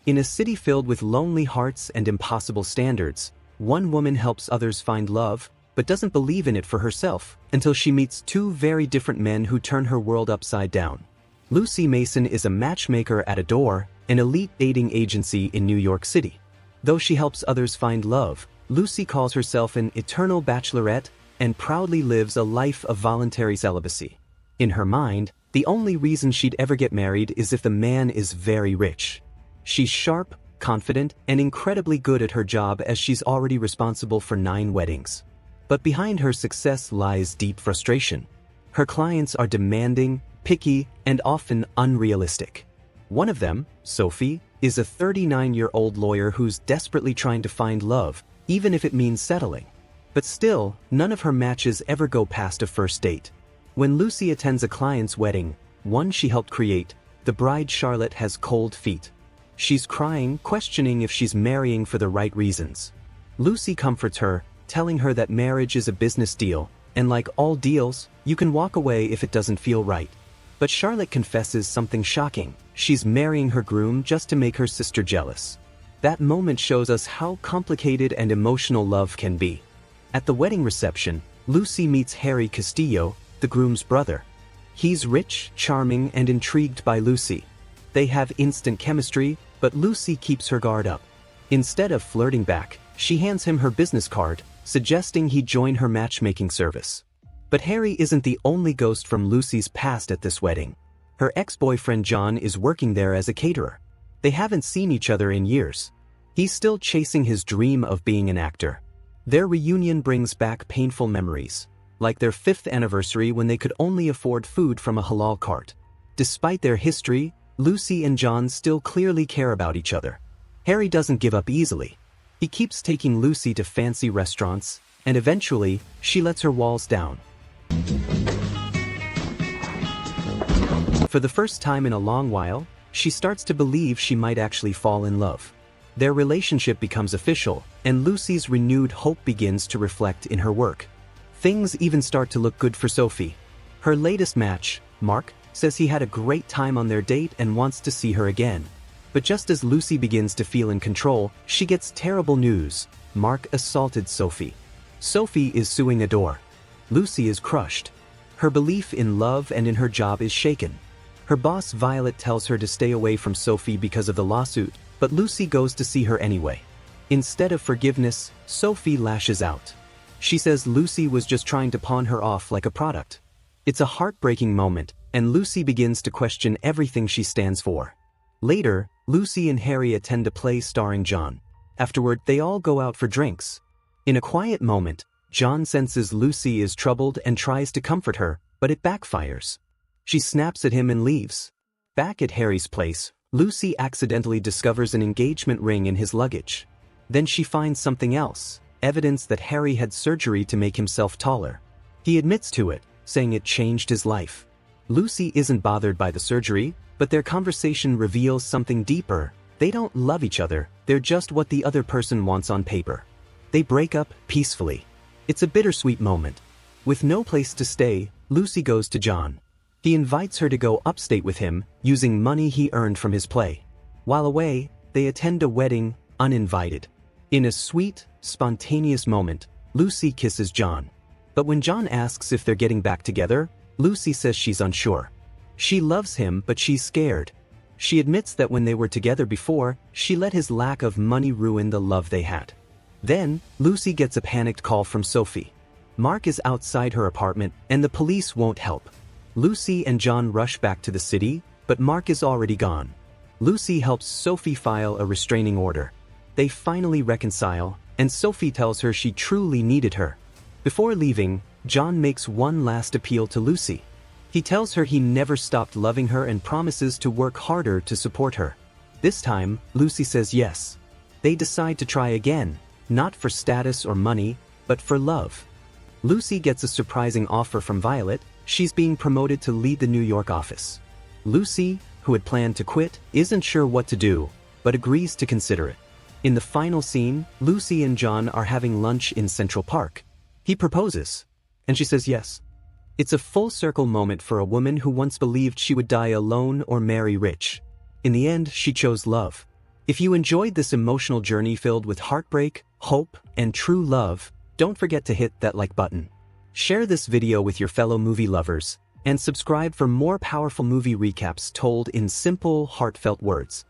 In a city filled with lonely hearts and impossible standards, one woman helps others find love, but doesn't believe in it for herself until she meets two very different men who turn her world upside down. Lucy Mason is a matchmaker at Adore, an elite dating agency in New York City. Though she helps others find love, Lucy calls herself an eternal bachelorette and proudly lives a life of voluntary celibacy. In her mind, the only reason she'd ever get married is if the man is very rich. She's sharp, confident, and incredibly good at her job as she's already responsible for 9 weddings. But behind her success lies deep frustration. Her clients are demanding, picky, and often unrealistic. One of them, Sophie, is a 39-year-old lawyer who's desperately trying to find love, even if it means settling. But still, none of her matches ever go past a first date. When Lucy attends a client's wedding, one she helped create, the bride Charlotte has cold feet. She's crying, questioning if she's marrying for the right reasons. Lucy comforts her, telling her that marriage is a business deal, and like all deals, you can walk away if it doesn't feel right. But Charlotte confesses something shocking. She's marrying her groom just to make her sister jealous. That moment shows us how complicated and emotional love can be. At the wedding reception, Lucy meets Harry Castillo, the groom's brother. He's rich, charming, and intrigued by Lucy. They have instant chemistry, but Lucy keeps her guard up. Instead of flirting back, she hands him her business card, suggesting he join her matchmaking service. But Harry isn't the only ghost from Lucy's past at this wedding. Her ex-boyfriend John is working there as a caterer. They haven't seen each other in years. He's still chasing his dream of being an actor. Their reunion brings back painful memories, like their 5th anniversary when they could only afford food from a halal cart. Despite their history, Lucy and John still clearly care about each other. Harry doesn't give up easily. He keeps taking Lucy to fancy restaurants, and eventually, she lets her walls down. For the first time in a long while, she starts to believe she might actually fall in love. Their relationship becomes official, and Lucy's renewed hope begins to reflect in her work. Things even start to look good for Sophie. Her latest match, Mark, says he had a great time on their date and wants to see her again. But just as Lucy begins to feel in control, she gets terrible news. Mark assaulted Sophie. Sophie is suing Adore. Lucy is crushed. Her belief in love and in her job is shaken. Her boss Violet tells her to stay away from Sophie because of the lawsuit, but Lucy goes to see her anyway. Instead of forgiveness, Sophie lashes out. She says Lucy was just trying to pawn her off like a product. It's a heartbreaking moment, and Lucy begins to question everything she stands for. Later, Lucy and Harry attend a play starring John. Afterward, they all go out for drinks. In a quiet moment, John senses Lucy is troubled and tries to comfort her, but it backfires. She snaps at him and leaves. Back at Harry's place, Lucy accidentally discovers an engagement ring in his luggage. Then she finds something else, evidence that Harry had surgery to make himself taller. He admits to it, saying it changed his life. Lucy isn't bothered by the surgery, but their conversation reveals something deeper. They don't love each other, they're just what the other person wants on paper. They break up peacefully. It's a bittersweet moment. With no place to stay, Lucy goes to John. He invites her to go upstate with him, using money he earned from his play. While away, they attend a wedding, uninvited. In a sweet, spontaneous moment, Lucy kisses John. But when John asks if they're getting back together, Lucy says she's unsure. She loves him, but she's scared. She admits that when they were together before, she let his lack of money ruin the love they had. Then, Lucy gets a panicked call from Sophie. Mark is outside her apartment, and the police won't help. Lucy and John rush back to the city, but Mark is already gone. Lucy helps Sophie file a restraining order. They finally reconcile, and Sophie tells her she truly needed her. Before leaving, John makes one last appeal to Lucy. He tells her he never stopped loving her and promises to work harder to support her. This time, Lucy says yes. They decide to try again, not for status or money, but for love. Lucy gets a surprising offer from Violet. She's being promoted to lead the New York office. Lucy, who had planned to quit, isn't sure what to do, but agrees to consider it. In the final scene, Lucy and John are having lunch in Central Park. He proposes, and she says yes. It's a full-circle moment for a woman who once believed she would die alone or marry rich. In the end, she chose love. If you enjoyed this emotional journey filled with heartbreak, hope, and true love, don't forget to hit that like button. Share this video with your fellow movie lovers, and subscribe for more powerful movie recaps told in simple, heartfelt words.